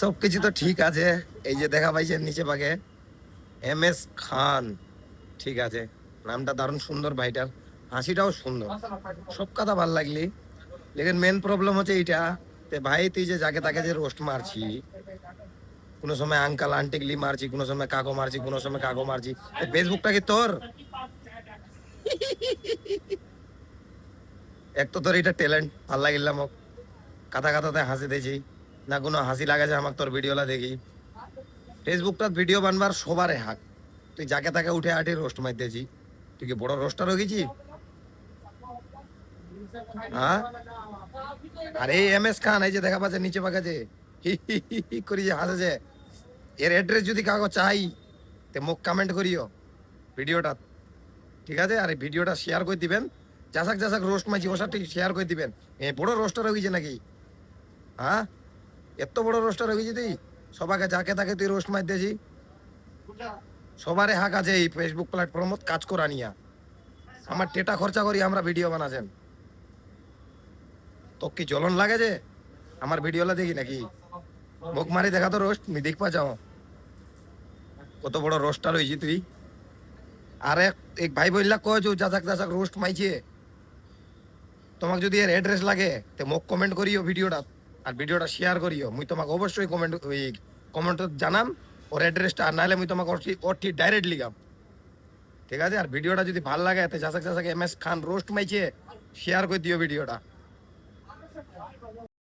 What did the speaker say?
সব কিছু তো ঠিক আছে। এই যে দেখা পাইছেন নিচে পাকে MS খান, ঠিক আছে, নামটা দারুণ সুন্দর ভাইটার, হাসিটাও সুন্দর, সব কথা ভাল লাগলি। লেকিন মেন প্রবলেম হচ্ছে এইটা, তে ভাই তুই যে যাকে তাকে যে রোস্ট মারছি, কোনো সময় আঙ্কাল আন্টিকলি মারছি, কোনো সময় কাকো মারছি, কোনো সময় কাকো মারছি, ফেসবুকটা কি তোর? এক তো তোর এটা ট্যালেন্ট ভাল লাগিলাম, কাথা কাথাতে হাসি দিয়েছি না, কোনো হাসি লাগে যে আমার তোর ভিডিওলা দেখি। ফেসবুকটা ভিডিও বানবার সবারে হাক, তুই যাকে তাকে উঠে আটি রোস্ট মারতেছি, তুই কি বড় রোস্টার হয়ে গেছি? হ্যাঁ, আরে MS খান, এই যে দেখা পাচ্ছে নিচে পাকা যে হি হি হি হি করি যে হাসে, এর অ্যাড্রেস যদি কাগজ চাই তে মুখ কমেন্ট করিও ভিডিওটা, ঠিক আছে? আর এই ভিডিওটা শেয়ার করে দিবেন, যাসাক যাসাক রোস্ট মাইছি ওসার ঠিক শেয়ার করে দিবেন। এ বড় রোস্টার হয়ে গেছে নাকি? হ্যাঁ, এত বড় রোস্টার হয়ে গেছি তুই, সবাকে যাকে তাকে তুই রোস্ট মার দিয়েছি। সবারে হাক আছে এই ফেসবুক প্ল্যাটফর্মত কাজ করা নিয়া, আমার টেটা খরচা করি আমরা ভিডিও বানাছেন, তো কি জ্বলন লাগে যে আমার ভিডিওলা দেখি নাকি? মুখ মারি দেখা তো রোস্ট মি দেখ পা যাও, কত বড় রোস্টার হয়েছি তুই। আরে এক ভাই বললা কয় যে যাচাক যাচাক রোস্ট মাইছে, তোমাকে যদি এর অ্যাড্রেস লাগে তে মোক কমেন্ট করিও ভিডিওটা, আর ভিডিওটা শেয়ার করিও, মুই তোমাকে অবশ্যই কমেন্ট ওই কমেন্ট জানাম ওর অ্যাড্রেসটা, আর নাহলে মুই তোমাকে ওর ঠিক ডাইরেক্ট লিগাম, ঠিক আছে? আর ভিডিওটা যদি ভাল লাগে তে যাচাক যাচাক MS খান রোস্ট মাইছে শেয়ার করে দিও ভিডিওটা।